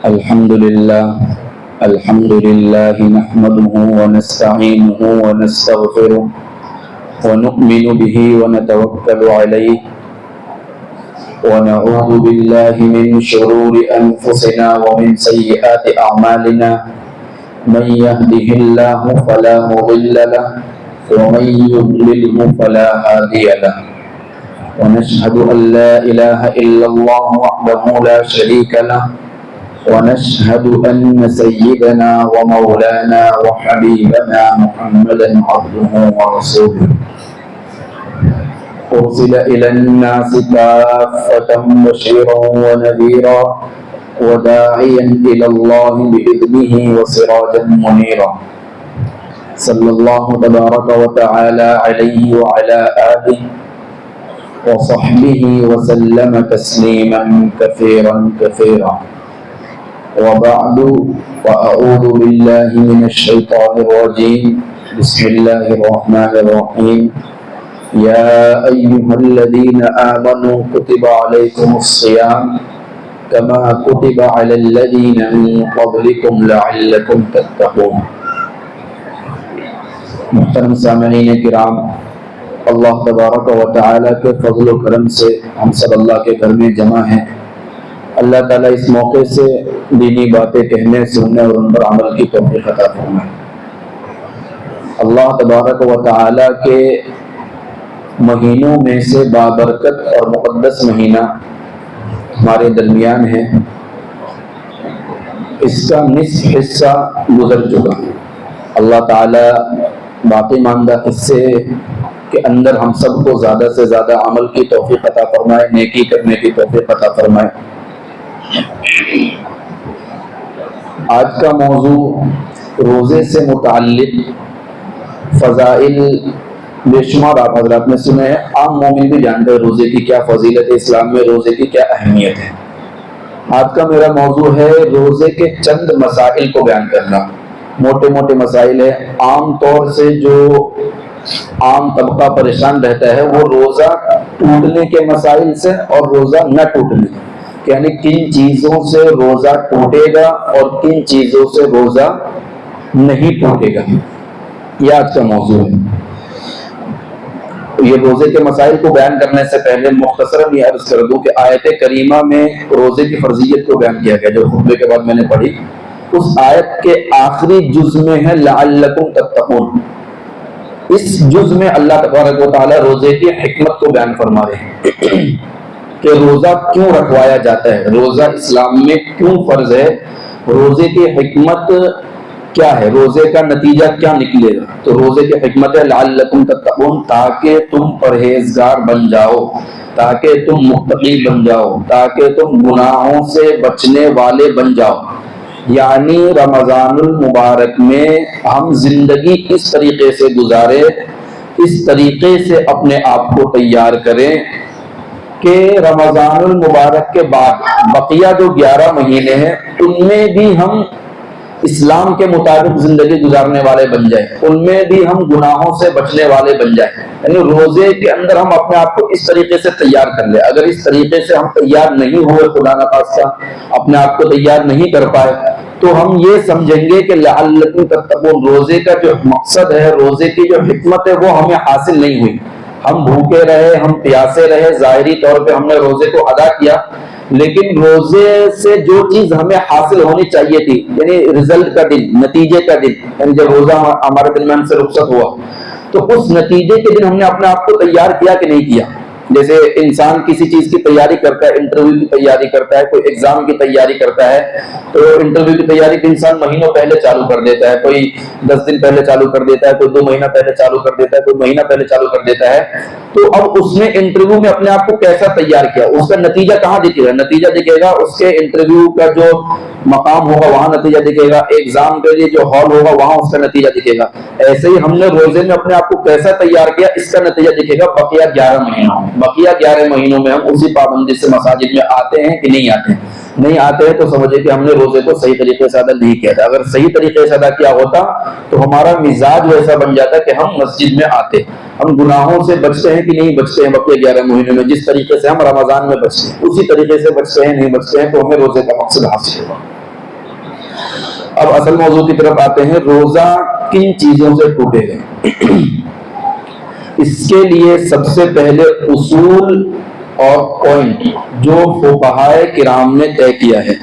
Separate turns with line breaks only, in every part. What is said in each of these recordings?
الحمد لله نحمده ونستعينه ونستغفره ونؤمن به ونتوكل عليه ونعوذ بالله من شرور أنفسنا ومن سيئات أعمالنا من يهده الله فلا مضل له ومن يضلله فلا هادي له ونشهد أن لا إله إلا الله وحده لا شريك له ونشهد أن سيدنا ومولانا وحبيبنا محمدا عبده ورسوله أرسل إلى الناس كافة بشيرا ونذيرا وداعيا إلى الله بإذنه وسراجا منيرا صلى الله تبارك وتعالى عليه وعلى آله وصحبه وسلم تسليما كثيرا كثيرا وبعد فأعوذ بالله من الشيطان الرجيم بسم الله الرحمن الرحيم يا أيها الذين آمنوا كتب عليكم الصيام كما كتب على الذين من قبلكم لعلكم تتقون. محترم سامعین کرام، اللہ تبارک و تعالیٰ کے فضل و کرم سے ہم سب اللہ کے گھر میں جمع ہیں. اللہ تعالیٰ اس موقع سے دینی باتیں کہنے، سننے اور ان پر عمل کی توفیق عطا فرمائے. اللہ تبارک و تعالیٰ کے مہینوں میں سے بابرکت اور مقدس مہینہ ہمارے درمیان ہے. اس کا نصف حصہ گزر چکا. اللہ تعالیٰ باقی ماندہ حصے کے اندر ہم سب کو زیادہ سے زیادہ عمل کی توفیق عطا فرمائے، نیکی کرنے کی توفیق عطا فرمائے. آج کا موضوع روزے سے متعلق فضائل بے شمار آپ حضرات نے سنے ہیں. عام مومن بھی جانتے ہیں روزے کی کیا فضیلت ہے، اسلام میں روزے کی کیا اہمیت ہے. آج کا میرا موضوع ہے روزے کے چند مسائل کو بیان کرنا. موٹے موٹے مسائل ہیں. عام طور سے جو عام طبقہ پریشان رہتا ہے وہ روزہ ٹوٹنے کے مسائل سے اور روزہ نہ ٹوٹنے، یعنی کن چیزوں سے روزہ ٹوٹے گا اور کن چیزوں سے روزہ نہیں ٹوٹے گا. یہ آج کا موضوع ہے. یہ روزے کے مسائل کو بیان کرنے سے پہلے مختصراً یہ عرض کر دوں کہ آیت کریمہ میں روزے کی فرضیت کو بیان کیا گیا جو خطبے کے بعد میں نے پڑھی. اس آیت کے آخری جز میں ہے لعلکم تتقون. اس جز میں اللہ تبارک و تعالی روزے کی حکمت کو بیان فرما رہے ہیں کہ روزہ کیوں رکھوایا جاتا ہے، روزہ اسلام میں کیوں فرض ہے، روزے کی حکمت کیا ہے، روزے کا نتیجہ کیا نکلے گا. تو روزے کی حکمت ہے لعلکم تتقون، تاکہ تم پرہیزگار بن جاؤ، تاکہ تم متقی بن جاؤ، تاکہ تم گناہوں سے بچنے والے بن جاؤ. یعنی رمضان المبارک میں ہم زندگی اس طریقے سے گزارے، اس طریقے سے اپنے آپ کو تیار کریں کہ رمضان المبارک کے بعد بقیہ جو 11 مہینے ہیں ان میں بھی ہم اسلام کے مطابق زندگی گزارنے والے بن جائیں، ان میں بھی ہم گناہوں سے بچنے والے بن جائیں. یعنی روزے کے اندر ہم اپنے آپ کو اس طریقے سے تیار کر لیں. اگر اس طریقے سے ہم تیار نہیں ہوئے، خدا نخواستہ اپنے آپ کو تیار نہیں کر پائے، تو ہم یہ سمجھیں گے کہ لعلکم تتقون، روزے کا جو مقصد ہے، روزے کی جو حکمت ہے وہ ہمیں حاصل نہیں ہوئی. ہم بھوکے رہے، ہم پیاسے رہے، ظاہری طور پہ ہم نے روزے کو ادا کیا، لیکن روزے سے جو چیز ہمیں حاصل ہونی چاہیے تھی، یعنی رزلٹ کا دن، نتیجے کا دن، یعنی جب روزہ ہمارے درمیان سے رخصت ہوا تو اس نتیجے کے دن ہم نے اپنے آپ کو تیار کیا کہ نہیں کیا. جیسے انسان کسی چیز کی تیاری کرتا ہے، انٹرویو کی تیاری کرتا ہے، کوئی ایگزام کی تیاری کرتا ہے، تو انٹرویو کی تیاری تو انسان مہینوں پہلے چالو کر دیتا ہے، کوئی 10 دن پہلے چالو کر دیتا ہے، کوئی 2 مہینہ پہلے چالو کر دیتا ہے، کوئی مہینہ پہلے چالو کر دیتا ہے. تو اب اس نے انٹرویو میں اپنے آپ کو کیسا تیار کیا، اس کا نتیجہ کہاں دکھے گا؟ نتیجہ دکھے گا اس کے انٹرویو کا جو مقام ہوگا وہاں نتیجہ دکھے گا، ایگزام کے لیے جو ہال ہوگا وہاں اس کا نتیجہ دکھے گا. ایسے ہی ہم نے روزے میں اپنے آپ کو کیسا تیار کیا اس کا نتیجہ دکھے گا بقیہ 11 مہینوں میں. بقیہ 11 مہینوں میں ہم اسی پابندی سے مساجد میں آتے ہیں کہ نہیں آتے ہیں؟ نہیں آتے ہیں تو سمجھے کہ ہم نے روزے کو صحیح طریقے سے ادا نہیں کیا تھا. اگر صحیح طریقے سے ادا کیا ہوتا تو ہمارا مزاج ویسا بن جاتا کہ ہم مسجد میں آتے. ہم گناہوں سے بچتے ہیں کہ نہیں بچتے ہیں بقیہ 11 مہینوں میں؟ جس طریقے سے ہم رمضان میں بچتے ہیں اسی طریقے سے بچتے ہیں نہیں بچتے ہیں؟ تو ہمیں روزے کا مقصد حاصل ہوگا. اب اصل موضوع کی طرف آتے ہیں، روزہ کن چیزوں سے ٹوٹے گا؟ اس کے لیے سب سے پہلے اصول اور پوائنٹ جو فقہائے کرام نے طے کیا ہے،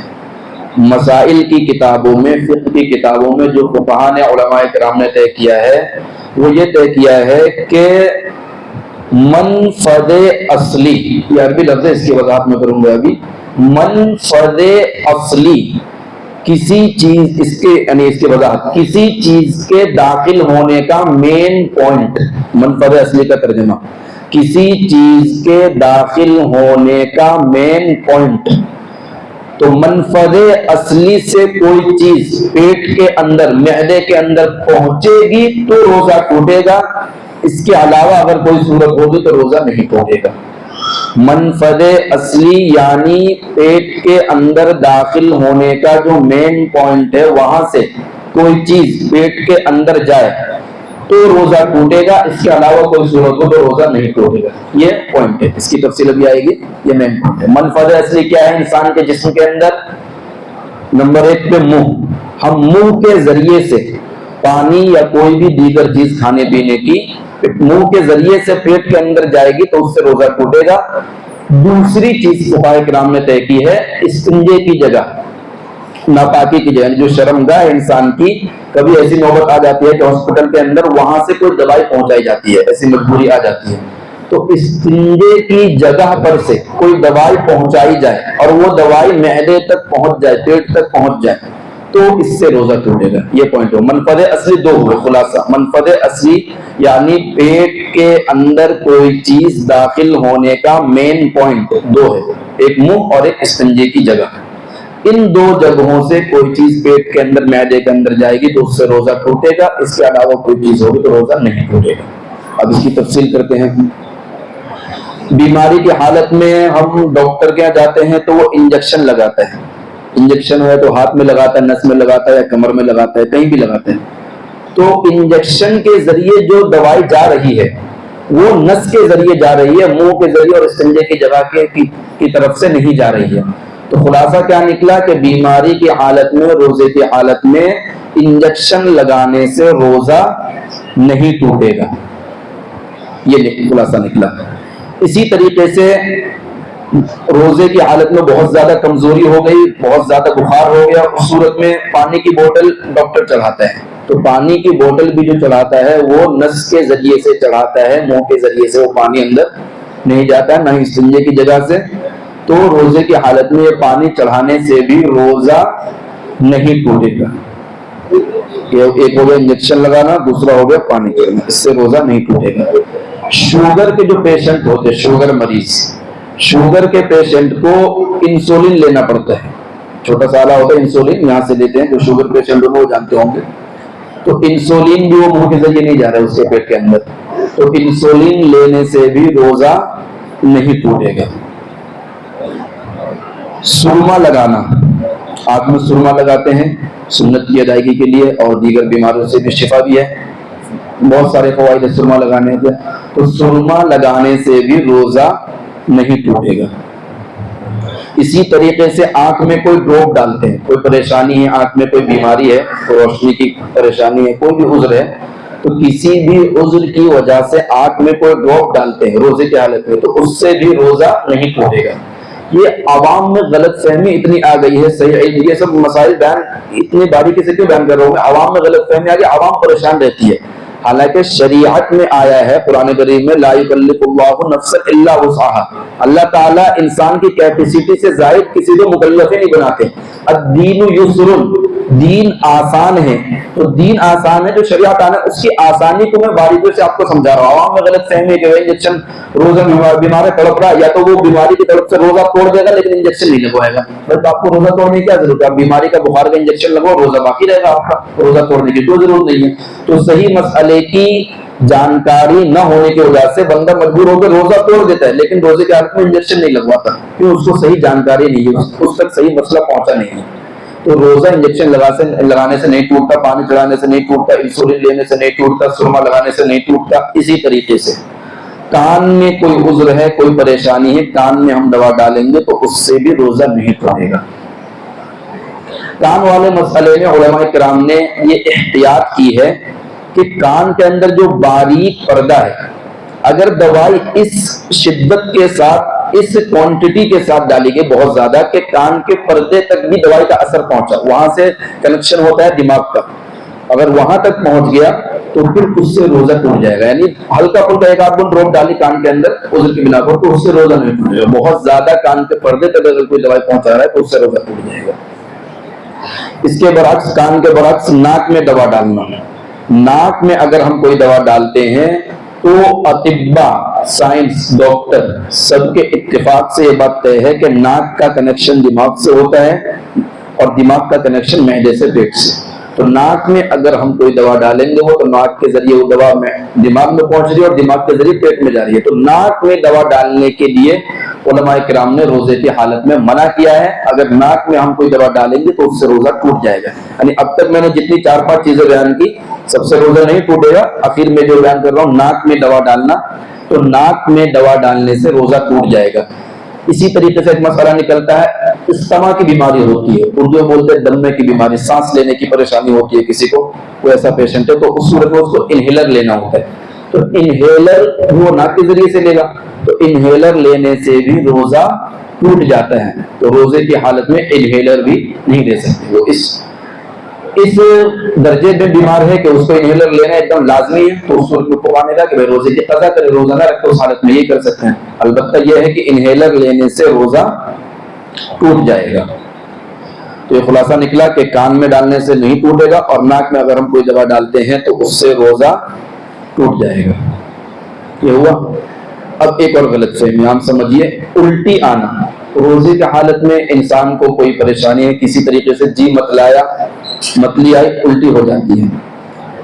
مسائل کی کتابوں میں، فقہ کی کتابوں میں جو فقہاء نے، علماء کرام نے طے کیا ہے، وہ یہ طے کیا ہے کہ منفذ اصلی، یہ عربی لفظ ہے، اس کی وضاحت میں کروں گا ابھی، منفذ اصلی کسی چیز، اس کے یعنی اس کی وضاحت، کسی چیز کے داخل ہونے کا مین پوائنٹ، منفذ اصلی کا ترجمہ کسی چیز کے داخل ہونے کا مین پوائنٹ۔ تو منفذ اصلی سے کوئی چیز پیٹ کے اندر، معدے کے اندر پہنچے گی تو روزہ ٹوٹے گا، اس کے علاوہ اگر کوئی صورت ہوگی تو روزہ نہیں ٹوٹے گا۔ منفذ اصلی یعنی پیٹ کے اندر داخل ہونے کا جو مین پوائنٹ ہے، وہاں سے کوئی چیز پیٹ کے اندر جائے تو روزہ ٹوٹے گا، اس کے علاوہ کوئی صورت ہو تو روزہ نہیں ٹوٹے گا۔ یہ پوائنٹ ہے، اس کی تفصیل ابھی آئے گی، یہ مین پوائنٹ ہے۔ منفذ اصلی کیا ہے انسان کے جسم کے اندر؟ نمبر 1 پہ منہ، ہم منہ کے ذریعے سے پانی یا کوئی بھی دیگر چیز کھانے پینے کی منہ کے ذریعے سے پیٹ کے اندر جائے گی تو اس سے روزہ ٹوٹے گا۔ دوسری چیز فقہائے کرام نے طے کی ہے، استنجے کی جگہ، ناپاکی کی جگہ، جو شرمگاہ انسان کی، کبھی ایسی نوبت آ جاتی ہے کہ ہاسپٹل کے اندر وہاں سے کوئی دوائی پہنچائی جاتی ہے، ایسی مجبوری آ جاتی ہے، تو استنجے کی جگہ پر سے کوئی دوائی پہنچائی جائے اور وہ دوائی معدے تک پہنچ جائے، پیٹ تک پہنچ جائے تو اس سے روزہ ٹوٹے گا۔ یہ پوائنٹ ہو۔ منفذ اصلی 2 ہوئے، خلاصہ منفذ اصلی یعنی پیٹ کے اندر کوئی چیز داخل ہونے کا مین پوائنٹ 2 ہے، ایک منہ اور ایک استنجے کی جگہ۔ ان 2 جگہوں سے کوئی چیز پیٹ کے اندر، معدے کے اندر جائے گی تو اس سے روزہ ٹوٹے گا، اس کے علاوہ کوئی چیز ہوگی تو روزہ نہیں ٹوٹے گا۔ اب اس کی تفصیل کرتے ہیں۔ بیماری کی حالت میں ہم ڈاکٹر کے یہاں جاتے ہیں تو وہ انجیکشن لگاتا ہے، انجیکشن ہے تو ہاتھ میں لگاتا ہے، نس میں لگاتا ہے یا کمر میں لگاتا ہے، کہیں بھی لگاتا ہے۔ تو انجیکشن کے ذریعے جو دوائی جا رہی ہے وہ نس کے ذریعے جا رہی ہے، منہ کے ذریعے اور استنجے کی جگہ کی طرف سے نہیں جا رہی ہے۔ تو خلاصہ کیا نکلا کہ بیماری کی حالت میں، روزے کی حالت میں انجیکشن لگانے سے روزہ نہیں ٹوٹے گا، یہ خلاصہ نکلا۔ اسی طریقے سے روزے کی حالت میں بہت زیادہ کمزوری ہو گئی، بہت زیادہ بخار ہو گیا، اس صورت میں پانی کی بوتل ڈاکٹر چڑھاتا ہے، تو پانی کی بوتل بھی جو چڑھاتا ہے وہ نس کے ذریعے سے چڑھاتا ہے، منہ کے ذریعے سے وہ پانی اندر نہیں جاتا ہے، نہ ہی استنجے کی جگہ سے۔ تو روزے کی حالت میں یہ پانی چڑھانے سے بھی روزہ نہیں ٹوٹے گا۔ ایک ہو گیا انجیکشن لگانا، دوسرا ہو گیا پانی چڑھانا، اس سے روزہ نہیں ٹوٹے گا۔ شوگر کے جو پیشنٹ ہوتے، شوگر مریض، شوگر کے پیشنٹ کو انسولین لینا پڑتا ہے، چھوٹا سا آلہ ہوتا ہے انسولین، یہاں سے لیتے ہیں، جو شوگر پیشنٹ وہ جانتے ہوں گے۔ تو انسولین بھی وہ منہ کے ذریعے نہیں جا رہا ہے اس کے پیٹ کے اندر، تو انسولین لینے سے بھی روزہ نہیں ٹوٹے گا۔ سرما لگانا، آنکھ میں سرما لگاتے ہیں سنت کی ادائیگی کے لیے، اور دیگر بیماریوں سے بھی شفا بھی ہے، بہت سارے فوائد ہیں سرما لگانے سے، تو سرما لگانے سے بھی روزہ نہیں ٹوٹے گا۔ اسی طریقے سے آنکھ میں کوئی ڈراپ ڈالتے ہیں، کوئی پریشانی ہے آنکھ میں، کوئی بیماری ہے، کوئی روشنی کی پریشانی ہے، کوئی بھی عذر ہے، تو کسی بھی عذر کی وجہ سے آنکھ میں کوئی ڈراپ ڈالتے ہیں روزے کی حالت میں، تو اس سے بھی روزہ نہیں ٹوٹے گا۔ یہ عوام میں غلط فہمی اتنی آ گئی ہے، صحیح علم، یہ سب مسائل بیان اتنی باریکی سے کیوں بیان کر رہا ہوں میں، عوام میں غلط فہمی آ گئی، عوام پریشان رہتی ہے۔ حالانکہ شریعت میں آیا ہے، قرآن کریم میں، لا یکلف اللہ نفسا الا وسعها، اللہ تعالیٰ انسان کی کیپیسٹی سے زائد کسی کو مکلف نہیں بناتے۔ الدین یسر، دین آسان ہے، تو دین آسان ہے، جو شریعت آنا اس کی آسانی کو میں باریکی سے آپ کو سمجھا رہا ہوں۔ عوام میں غلط فہمی ہے کہ انجیکشن، روزہ بیمار ہے تڑپ رہا ہے، یا تو وہ بیماری کی طرف سے روزہ توڑ دے گا لیکن انجیکشن نہیں لگوائے گا، بس آپ کو روزہ توڑنے کی کیا ضرورت ہے؟ آپ بیماری کا، بخار کا انجیکشن لگو، روزہ باقی رہے گا آپ کا، روزہ توڑنے کی کوئی ضرورت نہیں ہے۔ تو صحیح مسئلے کی جانکاری نہ ہونے کی وجہ سے بندہ مجبور ہو کے روزہ توڑ دیتا ہے، لیکن روزے کے حالت میں انجیکشن نہیں لگواتا، کیوں؟ اس کو صحیح جانکاری نہیں ہے، اس تک صحیح مسئلہ پہنچا نہیں ہے۔ تو روزہ انجیکشن لگانے سے نہیں ٹوٹتا، پانی چڑھانے سے نہیں ٹوٹتا، انسولین لینے سے نہیں ٹوٹتا، سرما لگانے سے نہیں ٹوٹتا۔ اسی طریقے سے کان میں کوئی عذر ہے، کوئی پریشانی ہے، کان میں ہم دوا ڈالیں گے تو اس سے بھی روزہ نہیں ٹوٹے گا۔ کان والے مسئلے میں علماء کرام نے یہ احتیاط کی ہے کہ کان کے اندر جو باریک پردہ ہے، اگر دوائی اس شدت کے ساتھ، اس کوانٹٹی کے ساتھ ڈالی گئی بہت زیادہ کہ کان کے پردے تک بھی دوائی کا اثر پہنچا، وہاں سے کنیکشن ہوتا ہے دماغ کا، اگر وہاں تک پہنچ گیا تو پھر اس سے روزہ ٹوٹ جائے گا. یعنی ہلکا پھلکا ایک آدھ بند ڈراپ ڈالی کان کے اندر عذر کی بنا پر تو اس سے روزہ نہیں ٹوٹ جائے گا. بہت زیادہ کان کے پردے تک اگر کوئی دوائی پہنچا رہا ہے تو اس سے روزہ ٹوٹ جائے گا. اس کے برعکس، کان کے برعکس ناک میں دوا ڈالنا. ناک میں اگر ہم کوئی دوا ڈالتے ہیں تو اطباء، سائنس، ڈاکٹر سب کے اتفاق سے یہ بات طے ہے کہ ناک کا کنیکشن دماغ سے ہوتا ہے اور دماغ کا کنیکشن معدے سے، پیٹ سے. تو ناک میں اگر ہم کوئی دوا ڈالیں گے وہ تو ناک کے ذریعے وہ دوا میں دماغ میں پہنچ رہی ہے اور دماغ کے ذریعے پیٹ میں جا رہی ہے. تو ناک میں دوا ڈالنے کے لیے علماء کرام نے روزے کی حالت میں منع کیا ہے. اگر ناک میں ہم کوئی دوا ڈالیں گے تو اس سے روزہ ٹوٹ جائے گا. یعنی اب تک میں نے جتنی 4-5 چیزیں بیان کی سب سے روزہ نہیں ٹوٹے گا. آخر میں جو بیان کر رہا ہوں ناک میں دوا ڈالنا، تو ناک میں دوا ڈالنے سے روزہ ٹوٹ جائے گا. اسی طریقے سے ایک مسئلہ نکلتا ہے، استما کی بیماری ہوتی ہے، اردو میں بولتے ہیں دمے کی بیماری، سانس لینے کی پریشانی ہوتی ہے کسی کو، کوئی ایسا پیشنٹ ہے تو اس صورت میں اس کو انہیلر لینا ہوتا ہے. تو انہیلر وہ ناک کے ذریعے سے لے گا تو انہیلر لینے سے بھی روزہ ٹوٹ جاتا ہے. تو روزے کی حالت میں انہیلر بھی نہیں لے سکتے. وہ اس درجے میں بیمار ہے کہ اس کو انہیلر لینا ایک دم لازمی ہے، تو اس صورت میں پکانے کا کہ بھائی روزے کی قضا کرے، روزہ نہ رکھے، اس حالت میں یہ کر سکتے ہیں. البتہ یہ ہے کہ انہیلر لینے سے روزہ ٹوٹ جائے گا. تو یہ خلاصہ نکلا کہ کان میں ڈالنے سے نہیں ٹوٹے گا اور ناک میں اگر ہم کوئی دوا ڈالتے ہیں تو اس سے روزہ ٹوٹ جائے گا. یہ ہوا. اب ایک اور غلط فہمی عام سمجھیے، الٹی آنا. روزے کی حالت میں انسان کو کوئی پریشانی ہے، کسی طریقے سے جی متلی آئی، الٹی ہو جاتی ہے.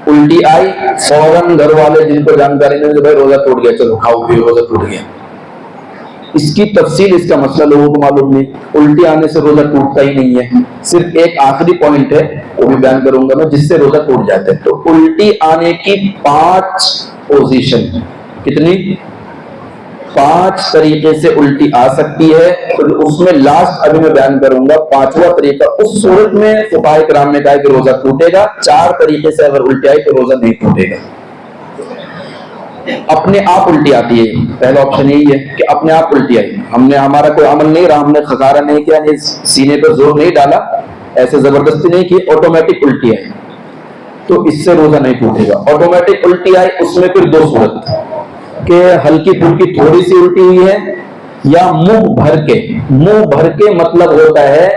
الٹی آئی فوراً گھر والے جن کو جانکاری نہیں کہ بھائی روزہ ٹوٹ گیا، چلو کھاؤ پیو، روزہ ٹوٹ گیا. اس کی تفصیل، اس کا مسئلہ لوگوں کو معلوم نہیں. الٹی آنے سے روزہ ٹوٹتا ہی نہیں ہے. صرف ایک آخری پوائنٹ ہے وہ بھی بیان کروں گا میں جس سے روزہ ٹوٹ جاتا ہے. تو الٹی آنے کی 5 پوزیشن، کتنی؟ 5 طریقے سے الٹی آ سکتی ہے. اس میں لاسٹ ابھی میں بیان کروں گا 5واں طریقہ. اس صورت میں فقہاء کرام نے کہا کہ روزہ ٹوٹے گا. 4 طریقے سے اگر الٹی آئی تو روزہ نہیں ٹوٹے گا. اپنے آپ الٹی آتی ہے، پہلا آپشن یہی ہے کہ اپنے آپ الٹی آئی. ہمارا کوئی عمل نہیں رہا، ہم نے خسارہ نہیں کیا، سینے پہ زور نہیں ڈالا، ایسے زبردستی نہیں کی، آٹومیٹک الٹی آئی تو اس سے روزہ نہیں ٹوٹے گا. آٹومیٹک الٹی آئی اس میں پھر 2 صورت کہ ہلکی پھلکی تھوڑی سی الٹی ہوئی ہے یا منہ بھر کے. منہ بھر کے مطلب ہوتا ہے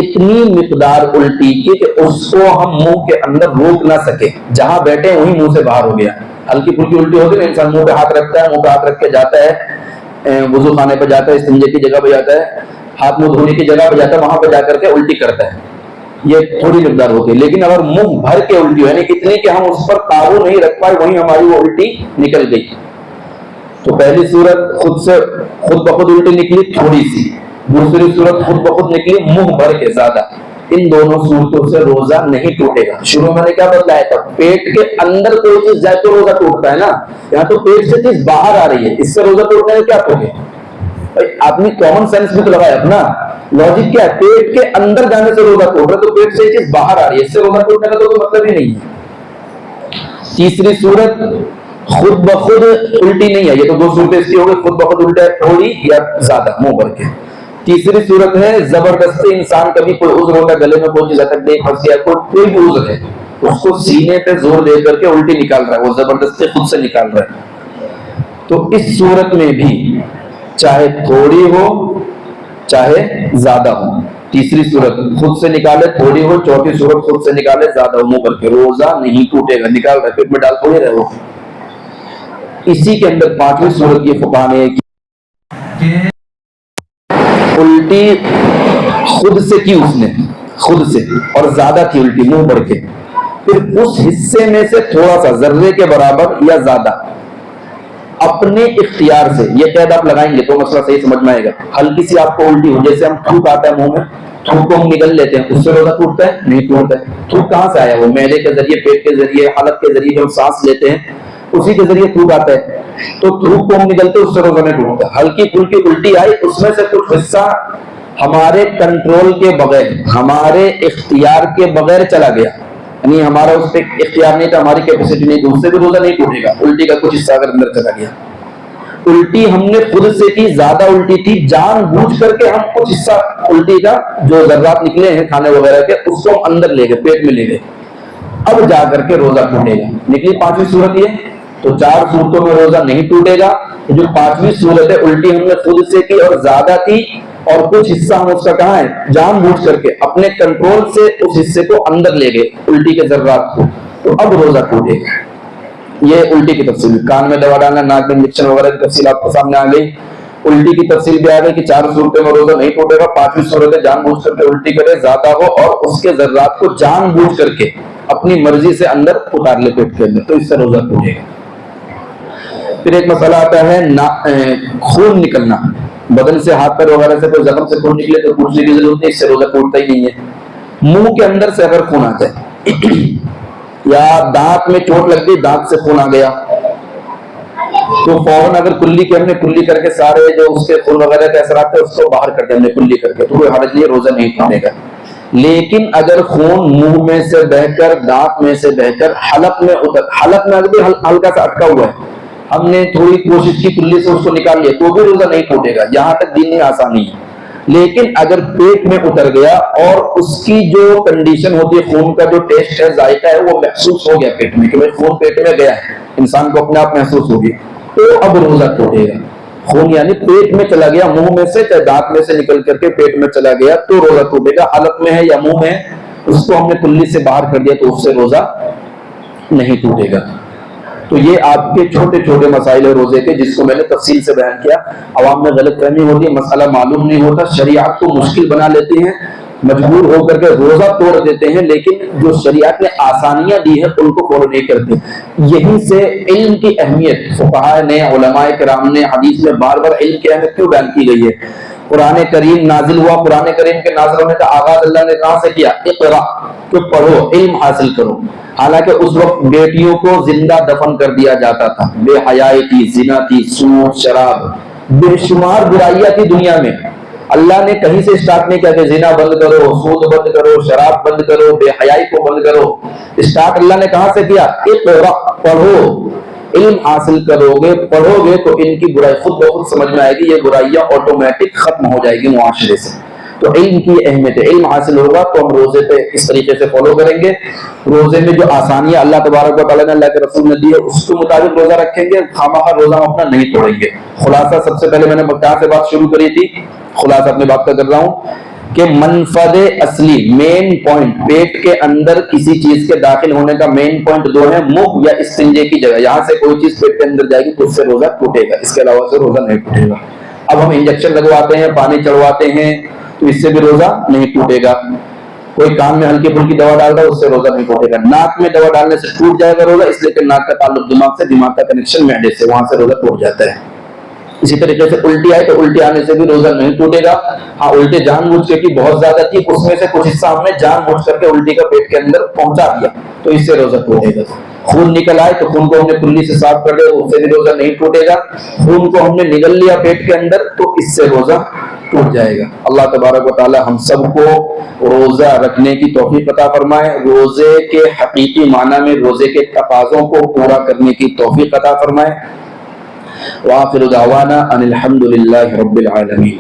اتنی مقدار الٹی کی کہ اس کو ہم منہ کے اندر روک نہ سکے، جہاں بیٹھے وہیں منہ سے باہر ہو گیا. ہلکی پھلکی الٹی ہوتی ہے، انسان منہ پہ ہاتھ رکھتا ہے، منہ پہ ہاتھ رکھ کے جاتا ہے، وضو خانے پہ جاتا ہے، استنجے کی جگہ پہ جاتا ہے، ہاتھ منہ دھونے کی جگہ پہ جاتا ہے، وہاں پہ جا کر کے الٹی کرتا ہے. یہ تھوڑی مقدار ہوتی ہے. لیکن اگر منہ بھر کے الٹی یعنی اتنی کہ ہم اس پر قابو نہیں رکھ پائے، وہیں ہماری وہ الٹی نکل گئی، تو پہلی صورت خود بخود الٹی نکلی تھوڑی سی، دوسری صورت خود بخود نکلی منہ بھر کے زیادہ. ان دونوں صورتوں سے روزہ نہیں ٹوٹے گا. شروع میں نے کیا بتلایا تھا؟ پیٹ کے اندر کوئی چیز جائے تو روزہ ٹوٹتا ہے نا. یہاں تو پیٹ سے چیز باہر آ رہی ہے، اس سے روزہ ٹوٹنے میں کیا ٹوٹے؟ آپ نے کامن سینس بھی تو لگایا اپنا. لاجک کیا ہے؟ پیٹ کے اندر جانے سے روزہ ٹوٹ رہا ہے، تو پیٹ سے چیز باہر آ رہی ہے، اس سے روزہ ٹوٹنے کا تو کوئی مطلب ہی نہیں ہے. تیسری صورت خود بخود الٹی نہیں ہے. یہ تو 2 صورتیں اس کی ہو گئی، خود بخود الٹی ہے تھوڑی یا زیادہ منہ بھر کے. تیسری صورت ہے زبردستی انسان کبھی کوئی عذر ہوتا ہے، گلے میں کوئی چیز اٹک گئی، پھنس گیا، کوئی بھی عذر ہے، اس کو سینے پہ زور دے کر کے الٹی نکال رہا ہے، وہ زبردستی خود سے نکال رہا ہے. تو اس صورت میں بھی چاہے تھوڑی ہو چاہے زیادہ ہو، تیسری صورت خود سے نکالے تھوڑی ہو، چوتھی صورت خود سے نکالے زیادہ ہو، منہ بھر کے، روزہ نہیں ٹوٹے گا. نکال رہے پیٹ میں ڈال تھوڑے رہے. وہ اسی کے اندر 5ویں صورت یہ فقہاء نے کہ الٹی خود سے کی، اس نے خود سے اور زیادہ کی الٹی منہ بھر کے، پھر اس حصے میں سے تھوڑا سا ذرے کے برابر یا زیادہ اپنے اختیار سے، یہ قید آپ لگائیں گے تو مسئلہ صحیح سمجھ میں آئے گا. ہلکی سی آپ کو الٹی ہو، جیسے ہم تھوک آتا ہے منہ میں، تھوک کو ہم نگل لیتے ہیں، اس سے روزہ ٹوٹتا ہے؟ نہیں ٹوٹتا ہے. تھوک کہاں سے آیا؟ وہ معدے کے ذریعے، پیٹ کے ذریعے، حلق کے ذریعے جو ہم سانس لیتے ہیں اسی کے ذریعے تھوک آتا ہے. تو تھوک کو ہم نگلتے اس سے روزہ نہیں ٹوٹتا. ہلکی پھلکی الٹی آئی، اس میں سے کچھ حصہ ہمارے کنٹرول کے بغیر، ہمارے اختیار کے بغیر چلا گیا، یعنی ہمارا اس پہ اختیار نہیں تھا، ہماری کیپیسٹی نہیں تھی، اس سے بھی روزہ نہیں ٹوٹے گا۔ الٹی کا کچھ حصہ اگر اندر چلا گیا، الٹی ہم نے خود سے کی، زیادہ الٹی تھی، جان بوجھ کر کے ہم کچھ حصہ الٹی کا جو ذرات نکلے ہیں کھانے وغیرہ کے، اس کو ہم اندر لے گئے، پیٹ میں لے گئے، اب جا کر کے روزہ ٹوٹے گا۔ نکلی پانچویں صورت یہ، تو 4 صورتوں میں روزہ نہیں ٹوٹے گا۔ جو پانچویں صورت ہے، الٹی ہم نے خود سے کی اور زیادہ کی، اور کچھ حصہ ہم اس کا کہاں ہے، جان بوجھ کر کے اپنے کنٹرول سے اس حصے کو اندر لے گئے، الٹی کے ذرات کو، تو اب روزہ ٹوٹے گا۔ یہ الٹی کی تفصیل، کان میں دوا ڈالنا، ناک میں انجیکشن وغیرہ کی تفصیل آپ کے سامنے آ گئی۔ الٹی کی تفصیل بھی آ گئی کہ 4 صورتوں میں روزہ نہیں ٹوٹے گا۔ پانچویں صورت ہے جان بوجھ کر کے الٹی کرے، زیادہ ہو، اور اس کے ذرات کو جان بوجھ کر کے اپنی مرضی سے اندر اتار لے پیٹ کے اندر، تو اس سے روزہ ٹوٹے گا۔ پھر ایک مسئلہ آتا ہے خون نکلنا، بدن سے، ہاتھ پیر وغیرہ سے کوئی زخم سے خون نکلے تو پوچھنے کی ضرورت نہیں، اس سے روزہ ٹوٹتا ہی نہیں ہے۔ منہ کے اندر سے اگر خون آ جائے یا دانت میں چوٹ لگ گئی، دانت سے خون آ گیا، تو فوراً اگر کلی کی ہم نے کلی کر کے سارے جو اس کے خون وغیرہ کے اثرات ہیں اس کو باہر کر دیں، ہم نے کلی کر کے، تو کوئی حرج نہیں، روزہ نہیں ٹوٹے گا۔ لیکن اگر خون منہ میں سے بہ کر، دانت میں سے بہ کر حلق میں حلق میں اگر ہلکا سا اٹکا ہوا ہے، ہم نے تھوڑی کوشش کی کلی سے اس کو نکال لیا، تو بھی روزہ نہیں ٹوٹے گا۔ یہاں تک دین میں آسانی ہے۔ لیکن اگر پیٹ میں اتر گیا اور اس کی جو کنڈیشن ہوتی ہے، خون کا جو ٹیسٹ ہے، ذائقہ ہے، وہ محسوس ہو گیا پیٹ میں کہ بھائی خون پیٹ میں گیا ہے، انسان کو اپنے آپ محسوس ہو گیا، تو اب روزہ ٹوٹے گا۔ خون یعنی پیٹ میں چلا گیا، منہ میں سے چاہے دانت میں سے نکل کر کے پیٹ میں چلا گیا، تو روزہ ٹوٹے گا۔ حلق میں ہے یا منہ میں، اس کو ہم نے کلی سے باہر کر دیا تو اس سے روزہ نہیں ٹوٹے گا۔ تو یہ آپ کے چھوٹے چھوٹے مسائل ہیں روزے کے، جس کو میں نے تفصیل سے بیان کیا۔ عوام میں غلط فہمی ہوتی ہے، مسئلہ معلوم نہیں ہوتا، شریعت کو مشکل بنا لیتے ہیں، مجبور ہو کر کے روزہ توڑ دیتے ہیں، لیکن جو شریعت نے آسانیاں دی ہیں ان کو فالو نہیں کرتے۔ یہیں سے علم کی اہمیت، فقہاء نے، علماء کرام نے حدیث میں بار بار علم کی اہمیت کیوں بیان کی گئی ہے۔ قرآن کریم نازل ہوا، قرآن کریم کے نازل ہونے کا آغاز اللہ نے کہاں سے کیا؟ اقرا، کہ پڑھو، علم حاصل کرو۔ حالانکہ اس وقت بیٹیوں کو زندہ دفن کر دیا جاتا تھا، بے حیائی تھی، زنا تھی، سود، شراب، بے شمار برائیاں تھی دنیا میں۔ اللہ نے کہیں سے اسٹارٹ نہیں کیا کہ زنا بند کرو، سود بند کرو، شراب بند کرو، بے حیائی کو بند کرو۔ اسٹارٹ اللہ نے کہاں سے کیا؟ اقرا، پڑھو، علم حاصل کرو گے، پڑھو گے تو ان کی برائی خود بخود سمجھ میں آئے گی، یہ برائیاں آٹومیٹک ختم ہو جائے گی معاشرے سے۔ تو علم کی اہمیت ہے، علم حاصل ہوگا تو ہم روزے پہ اس طریقے سے فالو کریں گے۔ روزے میں جو آسانیاں اللہ تبارک و تعالیٰ نے، اللہ کے رسول نے دی ہے، اس کے مطابق روزہ رکھیں گے، خامخواہ روزہ ہم اپنا نہیں توڑیں گے۔ خلاصہ سب سے پہلے میں نے کہاں سے بات شروع کری تھی، خلاصہ اپنی بات کا کر رہا ہوں کہ منفذ اصلی، مین پوائنٹ، پیٹ کے اندر کسی چیز کے داخل ہونے کا مین پوائنٹ 2 ہے، منہ یا استنجے کی جگہ، یہاں سے کوئی چیز پیٹ کے اندر جائے گی تو اس سے روزہ ٹوٹے گا، اس کے علاوہ سے روزہ نہیں ٹوٹے گا۔ اب ہم انجیکشن لگواتے ہیں، پانی چڑھواتے ہیں، تو اس سے بھی روزہ نہیں ٹوٹے گا۔ کوئی کان میں ہلکی پھلکی دوا ڈال رہا ہے، اس سے روزہ نہیں ٹوٹے گا۔ ناک میں دوا ڈالنے سے ٹوٹ جائے گا روزہ، اس لیے کہ ناک کا تعلق دماغ سے، دماغ کا کنیکشن معدے سے، وہاں سے روزہ ٹوٹ جاتا ہے۔ اسی طریقے سے الٹی آئے تو الٹی آنے سے بھی روزہ نہیں ٹوٹے گا۔ ہاں، الٹی جان بوجھ کے کی بہت زیادہ تھی، اس میں سے کچھ حصہ ہم نے جان بوجھ کر کے الٹی کا پیٹ کے اندر پہنچا دیا، تو اس سے روزہ ٹوٹے گا۔ خون نکل آئے تو خون کو ہم نے کلی سے صاف کر دیا، اس سے بھی روزہ نہیں ٹوٹے گا۔ خون کو ہم نے نگل لیا پیٹ کے اندر تو اس سے روزہ ٹوٹ جائے گا۔ اللہ تبارک و تعالی ہم سب کو روزہ رکھنے کی توفیق عطا فرمائے، روزے کے حقیقی معنی میں روزے کے تقاضوں کو پورا کرنے کی توفیق عطا فرمائے۔ وآخر دعوانا ان الحمد للہ رب العالمین۔